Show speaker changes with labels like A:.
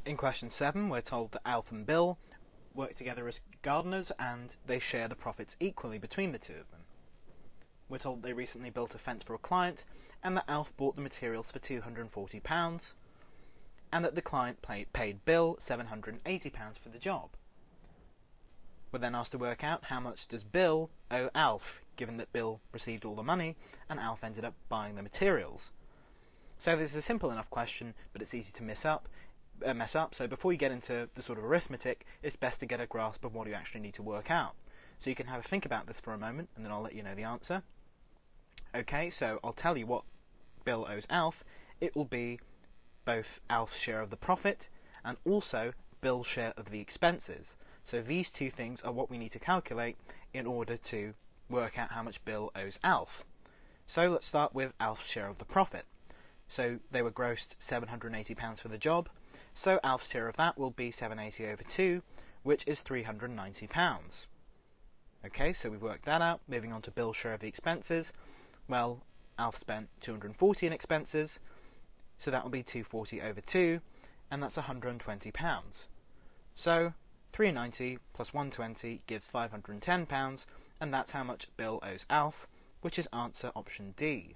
A: In question 7, we're told that Alf and Bill work together as gardeners and they share the profits equally between the two of them. We're told they recently built a fence for a client and that Alf bought the materials for £240 and that the client paid Bill £780 for the job. We're then asked to work out how much does Bill owe Alf, given that Bill received all the money and Alf ended up buying the materials. So this is a simple enough question, but it's easy to mess up. So before you get into the sort of arithmetic, it's best to get a grasp of what you actually need to work out. So you can have a think about this for a moment, and then I'll let you know the answer. Okay, so I'll tell you what Bill owes Alf. It will be both Alf's share of the profit and also Bill's share of the expenses. So these two things are what we need to calculate in order to work out how much Bill owes Alf. So let's start with Alf's share of the profit. So they were grossed £780 for the job, so Alf's share of that will be 780 over 2, which is £390. Okay, so we've worked that out. Moving on to Bill's share of the expenses. Well, Alf spent 240 in expenses, so that will be 240 over 2, and that's £120. So 390 plus 120 gives £510, and that's how much Bill owes Alf, which is answer option D.